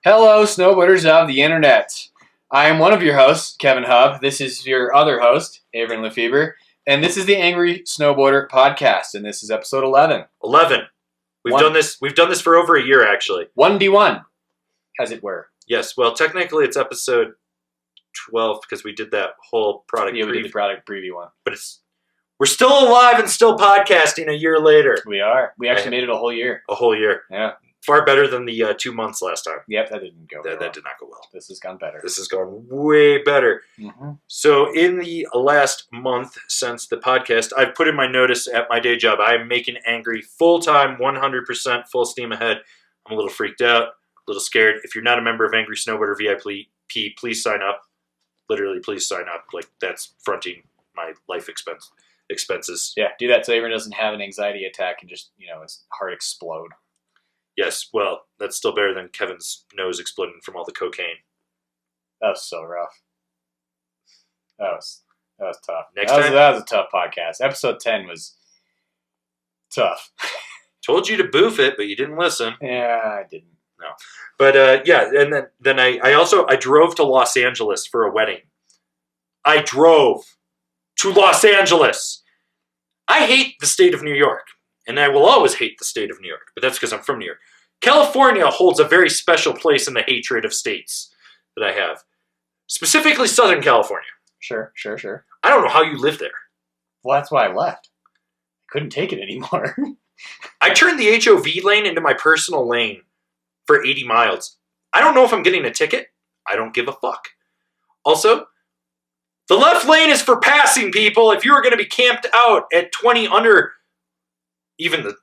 Hello, snowboarders of the internet. I am one of your hosts, Kevin Hubb. This is your other host, Avery Lefebvre. And this is the Angrysnowboarder podcast, and this is episode 11. 11. We've done this for over a year, actually. 1D1, as it were. Yes. Well, technically, it's episode 12 because we did that whole product Yeah, we preview. did the product preview one. But we're still alive and still podcasting a year later. We are. We actually made it a whole year. A whole year. Yeah. Far better than the 2 months last time. Yep, that didn't go well. That did not go well. This has gone better. This has gone way better. Mm-hmm. So in the last month since the podcast, I've put in my notice at my day job. I'm making Angry full-time, 100% full steam ahead. I'm a little freaked out, a little scared. If you're not a member of Angry Snowboarder VIP, please sign up. Literally, please sign up. Like, that's fronting my life expenses. Yeah, do that so everyone doesn't have an anxiety attack and just, his heart explode. Yes, well, that's still better than Kevin's nose exploding from all the cocaine. That was so rough. That was tough. That was a tough podcast. Episode 10 was tough. Told you to boof it, but you didn't listen. Yeah, I didn't. No. But, yeah, and then I drove to Los Angeles for a wedding. I drove to Los Angeles. I hate the state of New York. And I will always hate the state of New York, but that's because I'm from New York. California holds a very special place in the hatred of states that I have. Specifically Southern California. Sure. I don't know how you live there. Well, that's why I left. I couldn't take it anymore. I turned the HOV lane into my personal lane for 80 miles. I don't know if I'm getting a ticket. I don't give a fuck. Also, the left lane is for passing people. If you are going to be camped out at 20 under even the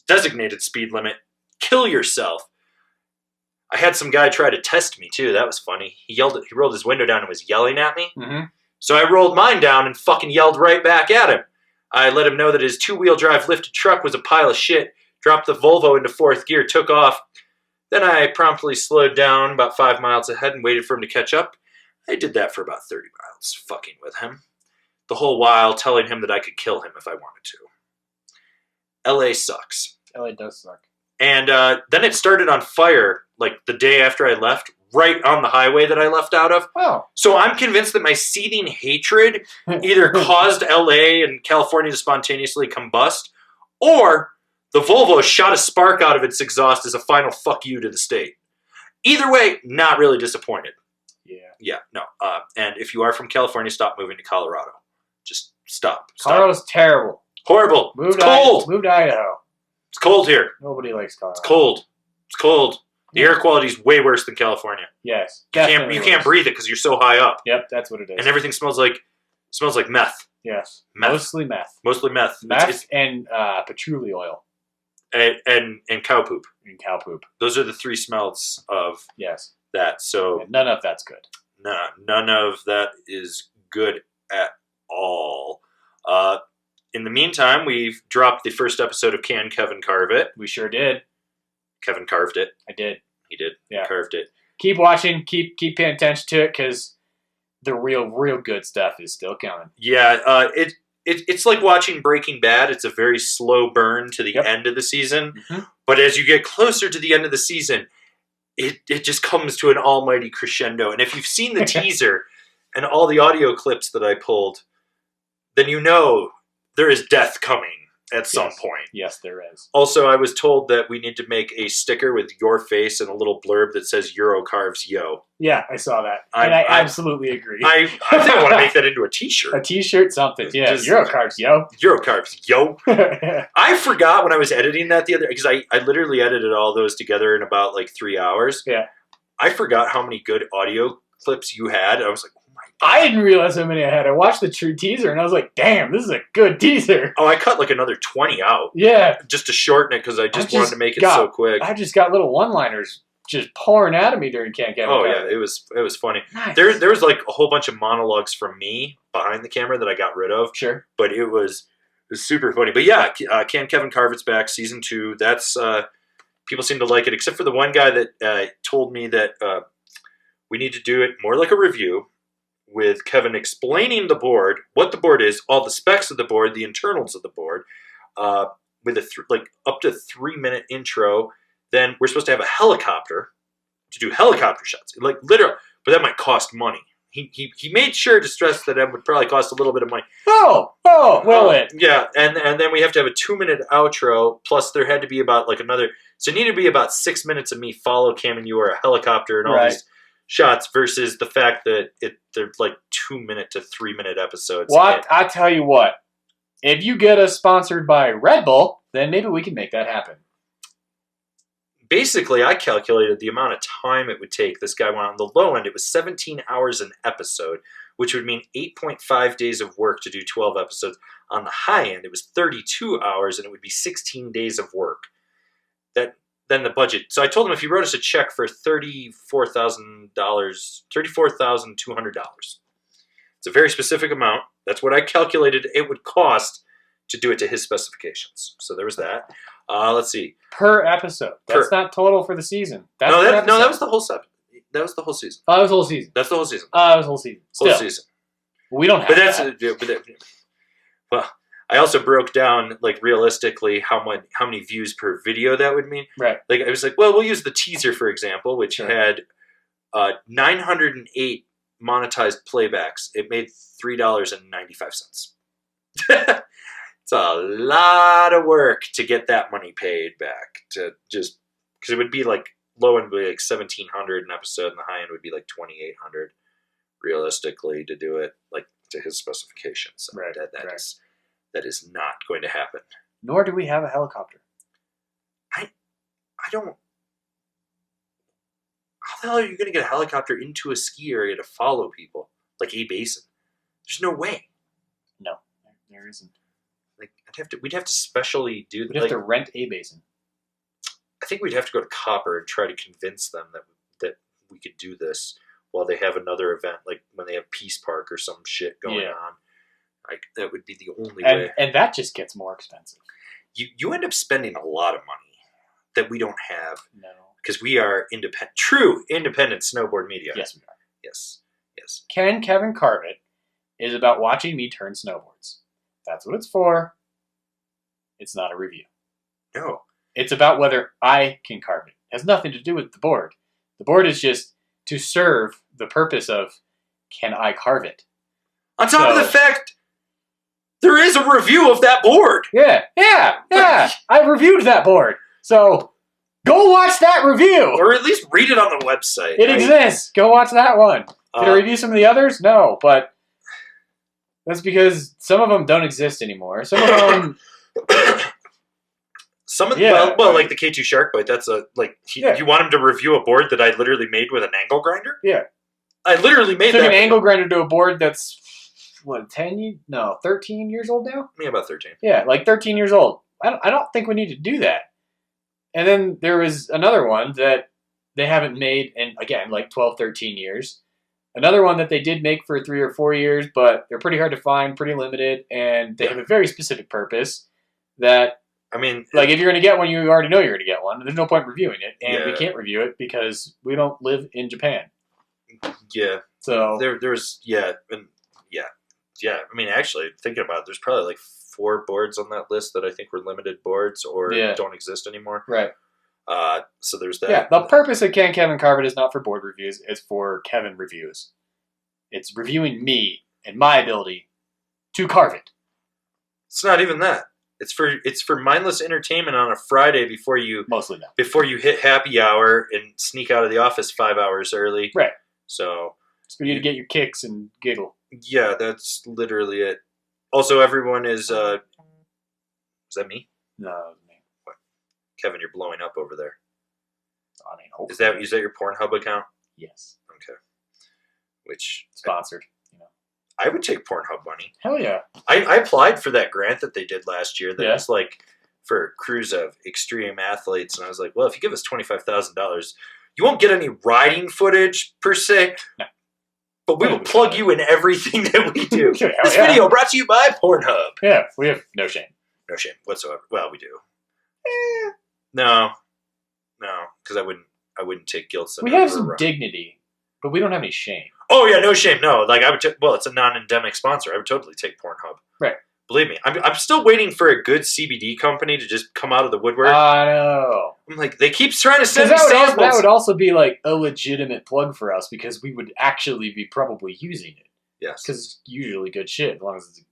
designated speed limit, kill yourself. I had some guy try to test me too. That was funny. He rolled his window down and was yelling at me. Mm-hmm. So I rolled mine down and fucking yelled right back at him. I let him know that his 2-wheel drive lifted truck was a pile of shit, dropped the Volvo into 4th gear, took off. Then I promptly slowed down about 5 miles ahead and waited for him to catch up. I did that for about 30 miles, fucking with him. The whole while telling him that I could kill him if I wanted to. LA sucks. LA does suck. And then it started on fire like the day after I left, right on the highway that I left out of. Oh. So I'm convinced that my seething hatred either caused LA and California to spontaneously combust, or the Volvo shot a spark out of its exhaust as a final fuck you to the state. Either way, not really disappointed. Yeah, no. And if you are from California, stop moving to Colorado. Just stop. Colorado's terrible. Horrible. Move It's cold. Move to Idaho. It's cold here. Nobody likes Colorado. It's cold. The air quality is way worse than California. Yes. You can't breathe it because you're so high up. Yep, that's what it is. And everything smells like meth. Yes. Meth. Mostly meth. Meth and patchouli oil. And cow poop. And cow poop. Those are the 3 smells of that. So and none of that's good. none of that is good at all. In the meantime, we've dropped the first episode of Can Kevin Carve It? We sure did. Kevin carved it. I did. He did. Yeah. He carved it. Keep watching. Keep paying attention to it because the real good stuff is still coming. Yeah. It's like watching Breaking Bad. It's a very slow burn to the end of the season. Mm-hmm. But as you get closer to the end of the season, it just comes to an almighty crescendo. And if you've seen the teaser and all the audio clips that I pulled, then you know there is death coming at some point. Yes, there is. Also, I was told that we need to make a sticker with your face and a little blurb that says Eurocarves Yo. Yeah, I saw that. I absolutely agree. I think I want to make that into a t-shirt. A t-shirt, something. Yeah, Eurocarves Yo. Eurocarves Yo. I forgot when I was editing that the other, because I literally edited all those together in about like 3 hours. Yeah. I forgot how many good audio clips you had. I was like, I didn't realize how many I had. I watched the teaser and I was like, damn, this is a good teaser. Oh, I cut like another 20 out. Yeah. Just to shorten it because I just wanted to make it so quick. I just got little one-liners just pouring out of me during Can't Get It. Oh, yeah. It was funny. Nice. There was like a whole bunch of monologues from me behind the camera that I got rid of. Sure. But it was super funny. But yeah, Can Kevin Carve It's back, season 2. That's people seem to like it, except for the one guy that told me that we need to do it more like a review, with Kevin explaining the board, what the board is, all the specs of the board, the internals of the board, with a up to 3-minute intro. Then we're supposed to have a helicopter, to do helicopter shots. Like, literally. But that might cost money. He made sure to stress that it would probably cost a little bit of money. Will it? Yeah, and then we have to have a 2-minute outro, plus there had to be about like another, so it needed to be about 6 minutes of me follow camming you or a helicopter and all these shots versus the fact that they're like 2-minute to 3-minute episodes. Well, I tell you what, if you get us sponsored by Red Bull, then maybe we can make that happen. Basically, I calculated the amount of time it would take. This guy went on the low end. It was 17 hours an episode, which would mean 8.5 days of work to do 12 episodes. On the high end, it was 32 hours, and it would be 16 days of work. Then the budget. So I told him if he wrote us a check for $34,200. It's a very specific amount. That's what I calculated it would cost to do it to his specifications. So there was that. Let's see. Per episode. That's not total for the season. That was the whole seven. That was the whole season. Oh, that was the whole season. That's the whole season. That was the whole season. Still. Whole season. We don't have that. Well, I also broke down, like, realistically how many views per video that would mean. Right. Like, I was like, well, we'll use the teaser, for example, which had 908 monetized playbacks. It made $3.95. It's a lot of work to get that money paid back. Because it would be like, low end would be like $1,700 an episode, and the high end would be like $2,800 realistically to do it like to his specifications. So right. That is not going to happen. Nor do we have a helicopter. I don't. How the hell are you going to get a helicopter into a ski area to follow people like a basin? There's no way. No, there isn't. Like we'd have to specially do. We'd have to rent a basin. I think we'd have to go to Copper and try to convince them that we could do this while they have another event, like when they have Peace Park or some shit going on. Like that would be the only way. And that just gets more expensive. You end up spending a lot of money that we don't have. No. Because we are true independent snowboard media. Yes, we are. Yes. Can Kevin Carve It is about watching me turn snowboards. That's what it's for. It's not a review. No. It's about whether I can carve it. It has nothing to do with the board. The board is just to serve the purpose of, can I carve it? On top of the fact, there is a review of that board. Yeah. I reviewed that board. So, go watch that review. Or at least read it on the website. It exists. Go watch that one. Did I review some of the others? No, but that's because some of them don't exist anymore. Some of them... like the K2 Shark Bite, that's you want him to review a board that I literally made with an angle grinder? Yeah. I literally made that. An angle grinder to a board that's, 13 years old now? Yeah, about 13. Yeah, like 13 years old. I don't think we need to do that. And then there was another one that they haven't made in, again, like 12, 13 years. Another one that they did make for 3 or 4 years, but they're pretty hard to find, pretty limited, and they have a very specific purpose that... I mean, like if you're going to get one, you already know you're going to get one. There's no point reviewing it, and we can't review it because we don't live in Japan. Yeah. So there's I mean, actually, thinking about it, there's probably like 4 boards on that list that I think were limited boards or don't exist anymore. Right. So there's that. Yeah. The purpose of Can Kevin Carve It is not for board reviews; it's for Kevin reviews. It's reviewing me and my ability to carve it. It's not even that. It's for mindless entertainment on a Friday before you hit happy hour and sneak out of the office 5 hours early. Right. So it's for you to get your kicks and giggle. Yeah, that's literally it. Also, everyone is. Is that me? No, it was me. What? Kevin, you're blowing up over there. I mean, hopefully. Is that your Pornhub account? Yes. Okay. Which sponsored. I would take Pornhub money. Hell yeah. I applied for that grant that they did last year that was like for crews of extreme athletes. And I was like, well, if you give us $25,000, you won't get any riding footage per se, but we will plug you in everything that we do. This video brought to you by Pornhub. Yeah, we have no shame. No shame whatsoever. Well, we do. No, because I wouldn't take guilt. We have some dignity, but we don't have any shame. Oh yeah, no shame. No, like I would. Well, it's a non-endemic sponsor. I would totally take Pornhub. Right. Believe me, I'm still waiting for a good CBD company to just come out of the woodwork. I know. I'm like, they keep trying to send me That samples. would also be like a legitimate plug for us because we would actually be probably using it. Yes. Because it's usually good shit as long as it's a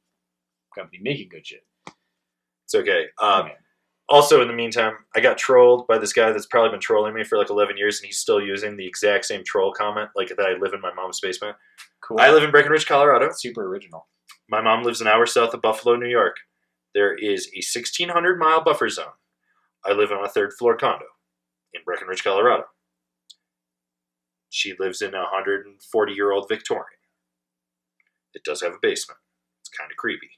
company making good shit. It's okay. Also, in the meantime, I got trolled by this guy that's probably been trolling me for like 11 years, and he's still using the exact same troll comment, like that I live in my mom's basement. Cool. I live in Breckenridge, Colorado. Super original. My mom lives an hour south of Buffalo, New York. There is a 1,600-mile buffer zone. I live on a third-floor condo in Breckenridge, Colorado. She lives in a 140-year-old Victorian. It does have a basement. It's kind of creepy.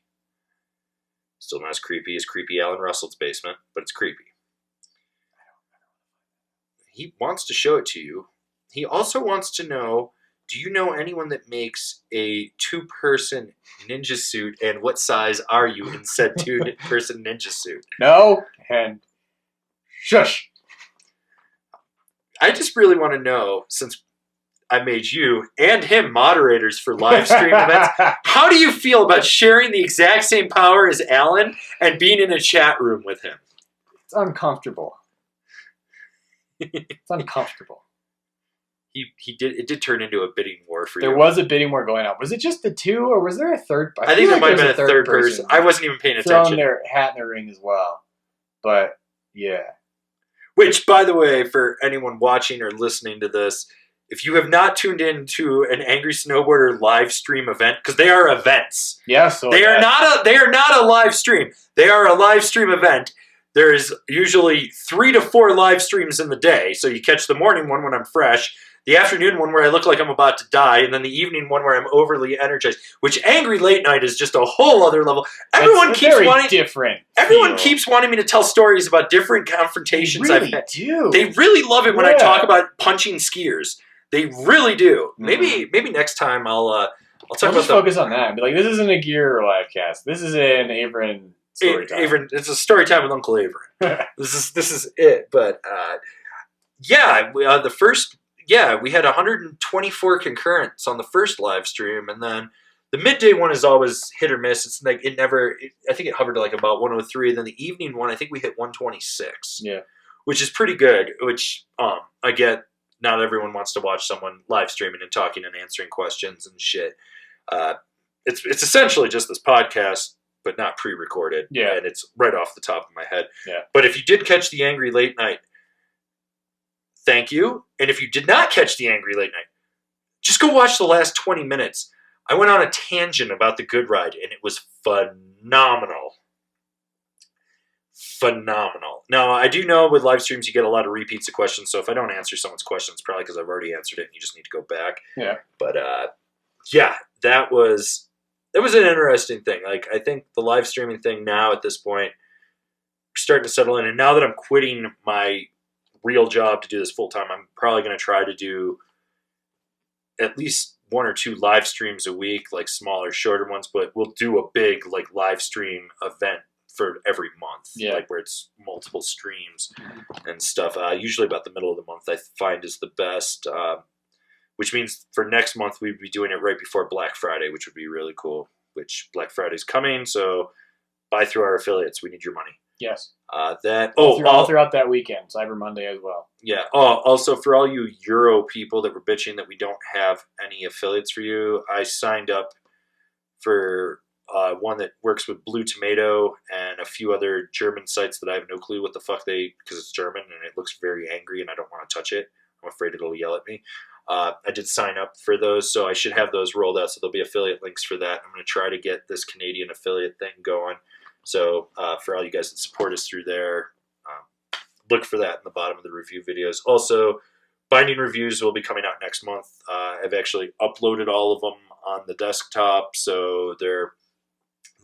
Still not as creepy as creepy Alan Russell's basement, but it's creepy. He wants to show it to you. He also wants to know, do you know anyone that makes a two-person ninja suit, and what size are you in said two-person ninja suit? No, and shush. I just really want to know, since I made you and him moderators for live stream events, how do you feel about sharing the exact same power as Alan and being in a chat room with him? It's uncomfortable. It's uncomfortable. It did turn into a bidding war for you. There was a bidding war going on. Was it just the two, or was there a third? I think there might have been a third person. I wasn't even paying attention. Throwing their hat in the ring as well. But, yeah. Which, by the way, for anyone watching or listening to this, if you have not tuned in to an Angry Snowboarder live stream event, because they are events. Yes. Yeah, they are not a live stream. They are a live stream event. There is usually 3 to 4 live streams in the day. So you catch the morning one when I'm fresh, the afternoon one where I look like I'm about to die, and then the evening one where I'm overly energized. Which Angry Late Night is just a whole other level. Everyone keeps wanting me to tell stories about different confrontations I've had. They really love it when I talk about punching skiers. They really do. Mm-hmm. Maybe next time I'll talk about focus on that. Be like, this isn't a gear live cast. This is an Averin story time. Averin, it's a story time with Uncle Averin. This is it. But we had 124 concurrents on the first live stream, and then the midday one is always hit or miss. It's like I think it hovered like about 103, and then the evening one I think we hit 126. Yeah, which is pretty good. Which I get. Not everyone wants to watch someone live streaming and talking and answering questions and shit. It's essentially just this podcast, but not pre-recorded. Yeah, and it's right off the top of my head. Yeah. But if you did catch the Angry Late Night, thank you. And if you did not catch the Angry Late Night, just go watch the last 20 minutes. I went on a tangent about the Good Ride, and it was phenomenal. Phenomenal. Now, I do know with live streams you get a lot of repeats of questions, so if I don't answer someone's question, it's probably because I've already answered it and you just need to go back. Yeah. But, that was an interesting thing. Like, I think the live streaming thing now at this point, we're starting to settle in, and now that I'm quitting my real job to do this full-time, I'm probably going to try to do at least 1 or 2 live streams a week, like smaller, shorter ones, but we'll do a big, like, live stream event for every month, like where it's multiple streams and stuff. Usually about the middle of the month I find is the best, which means for next month we'd be doing it right before Black Friday, which would be really cool, which Black Friday's coming, so buy through our affiliates. We need your money. Yes. All throughout that weekend, Cyber Monday as well. Yeah. Also for all you Euro people that were bitching that we don't have any affiliates for you, I signed up for one that works with Blue Tomato and a few other German sites that I have no clue what the fuck because it's German and it looks very angry and I don't want to touch it. I'm afraid it'll yell at me. I did sign up for those, so I should have those rolled out, so there'll be affiliate links for that. I'm going to try to get this Canadian affiliate thing going. So for all you guys that support us through there, look for that in the bottom of the review videos. Also, Binding Reviews will be coming out next month. I've actually uploaded all of them on the desktop, so they're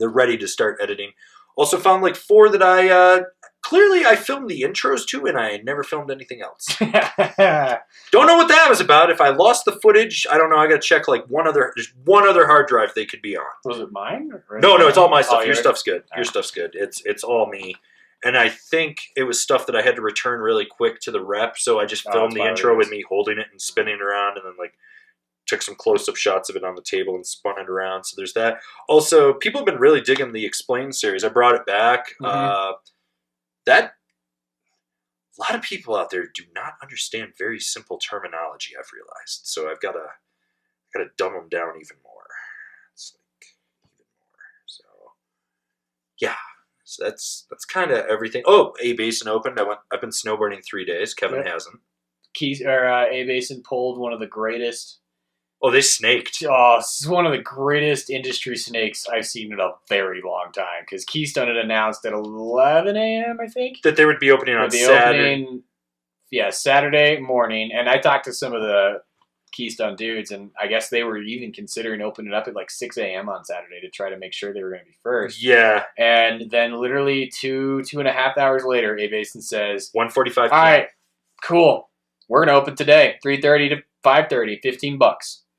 ready to start editing. Also found like 4 that I filmed the intros to, and I never filmed anything else. Don't know what that was about. If I lost the footage, I don't know. I got to check like there's one other hard drive they could be on. Was it mine? No, it's all my stuff. Your stuff's good. Your stuff's good. It's all me. And I think it was stuff that I had to return really quick to the rep, so I just filmed the intro with me holding it and spinning around and then like took some close-up shots of it on the table and spun it around. So there's that. Also, people have been really digging the Explain series. I brought it back. That a lot of people out there do not understand very simple terminology, I've realized. So I've got to dumb them down even more. It's like even more. So yeah. So that's kind of everything. Oh, A Basin opened. I've been snowboarding 3 days. Kevin hasn't. A Basin pulled one of the greatest. Oh, they snaked. Oh, this is one of the greatest industry snakes I've seen in a very long time. Because Keystone had announced at 11 a.m., I think, that they would be opening on Saturday. Saturday morning. And I talked to some of the Keystone dudes, and I guess they were even considering opening it up at like 6 a.m. on Saturday to try to make sure they were going to be first. Yeah. And then literally 2.5 hours later, A Basin says, 1:45 p.m. All right, cool. We're going to open today, 3:30 to 5:30, $15.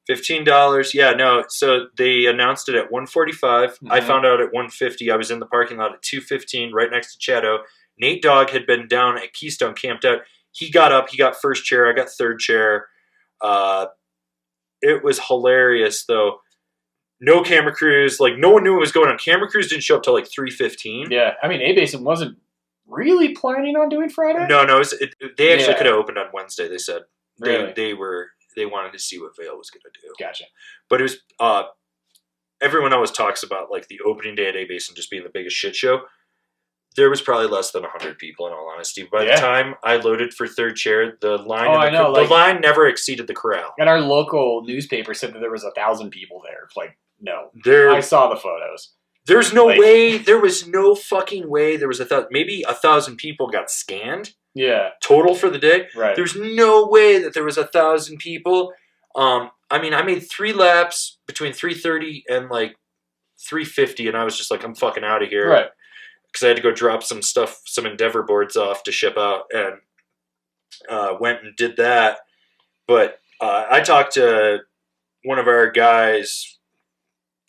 $15. Yeah, no. So they announced it at 1:45. Mm-hmm. I found out at 1:50. I was in the parking lot at 2:15, right next to Chateau. Nate Dogg had been down at Keystone, camped out. He got up. He got first chair. I got third chair. It was hilarious, though. No camera crews. Like, no one knew what was going on. Camera crews didn't show up till like 3:15. Yeah, I mean, A Basin wasn't really planning on doing Friday. No. They actually could have opened on Wednesday. They said really? They wanted to see what Vail was going to do. Gotcha. But it was everyone always talks about like the opening day at A Basin just being the biggest shit show. There was probably less than 100 people, in all honesty. By the time I loaded for third chair, the line the line never exceeded the corral. And our local newspaper said that there was 1,000 people there. Like, no. I saw the photos. There's no way. There was no fucking way. There was maybe 1,000 people got scanned. Yeah. Total for the day. Right. There's no way that there was 1,000 people. I mean, I made 3 laps between 3:30 and like 3:50, and I was just like, I'm fucking out of here. Right. Because I had to go drop some stuff, some Endeavor boards off to ship out, and went and did that. But I talked to one of our guys,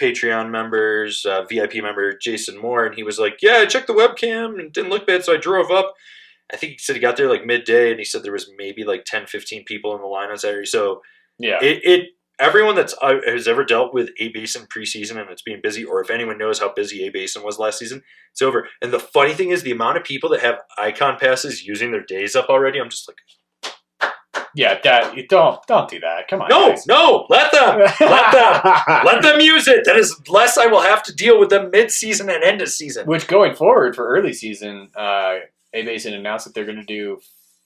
Patreon members, VIP member, Jason Moore, and he was like, yeah, I checked the webcam and it didn't look bad, so I drove up. I think he said he got there like midday, and he said there was maybe like 10, 15 people in the line on Saturday. So yeah, everyone that's has ever dealt with A Basin preseason and it's being busy, or if anyone knows how busy A Basin was last season, it's over. And the funny thing is, the amount of people that have icon passes using their days up already, I'm just like, yeah, don't do that. Come on, guys. No, let them use it. That is less I will have to deal with them mid-season and end of season. Which going forward for early season, A Basin announced that they're going to do,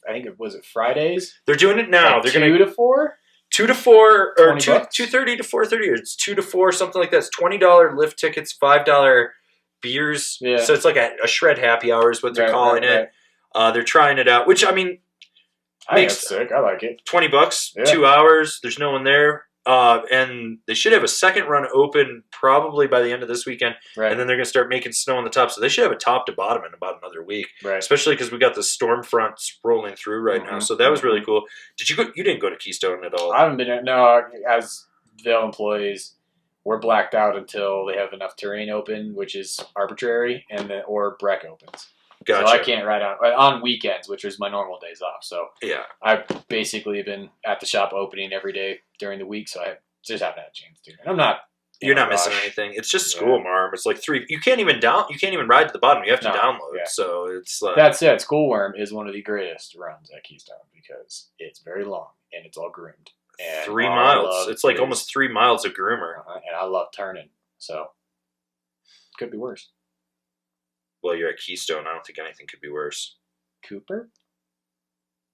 I think it was Fridays. They're doing it now. They're going 2 to 4. 2 to 4 or $20? 2:30 to 4:30, or it's 2 to 4, something like that. It's $20 lift tickets, $5 beers. Yeah. So it's like a shred happy hour is what they're calling it. They're trying it out, which I mean, I think it's sick. I like it. $20, 2 hours. There's no one there, and they should have a second run open probably by the end of this weekend, and then they're going to start making snow on the top. So they should have a top to bottom in about another week, especially because we got the storm fronts rolling through right now. So that was really cool. Did you go? You didn't go to Keystone at all? I haven't been there. No, as Vail employees, we're blacked out until they have enough terrain open, which is arbitrary, or Breck opens. Gotcha. So I can't ride on weekends, which is my normal days off. So yeah, I've basically been at the shop opening every day during the week, so I just haven't had a chance to. And I'm not. You're not missing anything. It's just school, Marm. It's like 3. You can't even ride to the bottom. You have to download. Yeah. So it's like that said, School Worm is one of the greatest runs at Keystone because it's very long and it's all groomed. And 3 miles. It's like almost 3 miles of groomer. And I love turning, so could be worse. Well, you're at Keystone. I don't think anything could be worse. Cooper?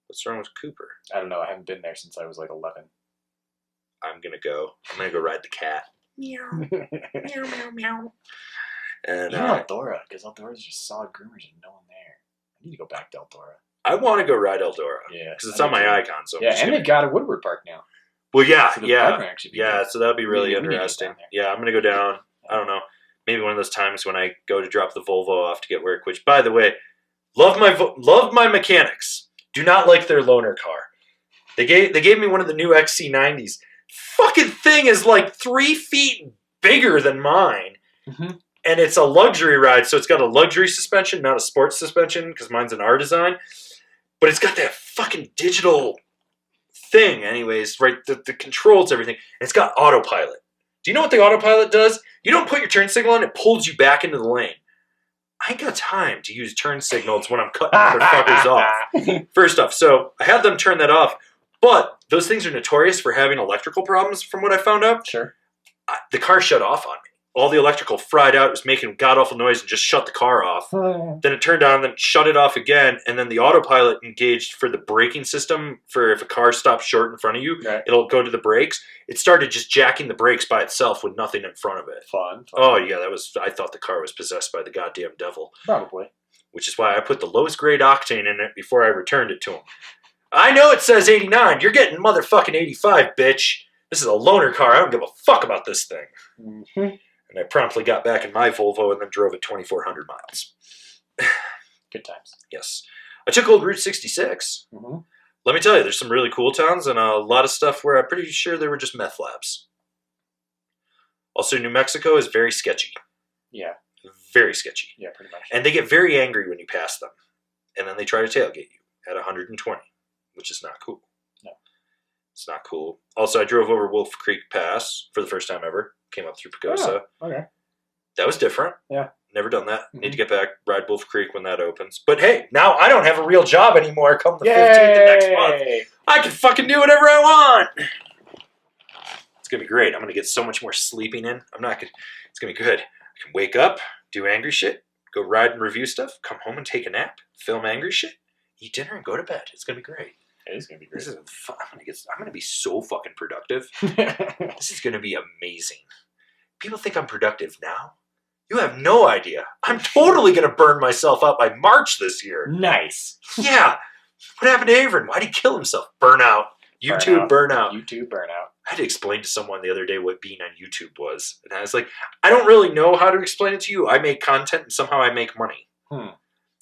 What's wrong with Cooper? I don't know. I haven't been there since I was like 11. I'm going to go. I'm going to go ride the cat. Meow. Meow, meow, meow. And Eldora, because Eldora's just solid groomers and no one there. I need to go back to Eldora. I want to go ride Eldora. Yeah. Because it's on my icon. So and they've got a Woodward Park now. Well, yeah. So So that'll be really interesting. Yeah, I'm going to go down. I don't know. Maybe one of those times when I go to drop the Volvo off to get work, which, by the way, love my mechanics. Do not like their loaner car. They gave me one of the new XC90s. Fucking thing is like 3 feet bigger than mine. Mm-hmm. And it's a luxury ride, so it's got a luxury suspension, not a sports suspension, because mine's an R design. But it's got that fucking digital thing, anyways, right? The controls everything. And it's got autopilot. Do you know what the autopilot does? You don't put your turn signal on, it pulls you back into the lane. I ain't got time to use turn signals when I'm cutting motherfuckers off. First off, so I had them turn that off, but those things are notorious for having electrical problems from what I found out. Sure. The car shut off on me. All the electrical fried out. It was making god-awful noise and just shut the car off. Then it turned on, then shut it off again, and then the autopilot engaged for the braking system for if a car stops short in front of you, Right. it'll go to the brakes. It started just jacking the brakes by itself with nothing in front of it. Fun. Oh, yeah, I thought the car was possessed by the goddamn devil. Probably. Which is why I put the lowest grade octane in it before I returned it to him. I know it says 89. You're getting motherfucking 85, bitch. This is a loaner car. I don't give a fuck about this thing. Mm-hmm. And I promptly got back in my Volvo and then drove it 2,400 miles. Good times. Yes. I took old Route 66. Mm-hmm. Let me tell you, there's some really cool towns and a lot of stuff where I'm pretty sure they were just meth labs. Also, New Mexico is very sketchy. Yeah. Very sketchy. Yeah, pretty much. And they get very angry when you pass them. And then they try to tailgate you at 120, which is not cool. No. It's not cool. Also, I drove over Wolf Creek Pass for the first time ever. Came up through Pagosa. Oh, okay. That was different. Yeah. Never done that. Mm-hmm. Need to get back, ride Wolf Creek when that opens. But hey, now I don't have a real job anymore come the 15th of next month. I can fucking do whatever I want. It's going to be great. I'm going to get so much more sleeping in. It's going to be good. I can wake up, do angry shit, go ride and review stuff, come home and take a nap, film angry shit, eat dinner, and go to bed. It's going to be great. It is going to be great. This is fun. I'm going to be so fucking productive. This is going to be amazing. People think I'm productive now. You have no idea. I'm totally going to burn myself out by March this year. Nice. Yeah. What happened to Averin? Why'd he kill himself? Burnout. YouTube burnout. YouTube burnout. I had to explain to someone the other day what being on YouTube was. And I was like, I don't really know how to explain it to you. I make content and somehow I make money. And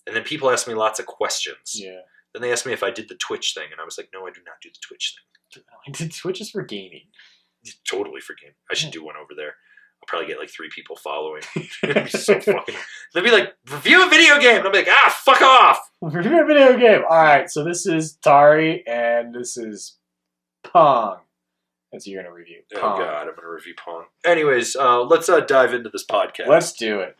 then people ask me lots of questions. Yeah. Then they asked me if I did the Twitch thing. And I was like, no, I do not do the Twitch thing. Twitch is for gaming. Totally for gaming. I should do one over there. I'll probably get like 3 people following. It'd be so fucking... They'll be like, review a video game. And I'll be like, fuck off. Review a video game. All right, so this is Tari, and this is Pong. That's what you're going to review. Pong. Oh, God, I'm going to review Pong. Anyways, let's dive into this podcast. Let's do it.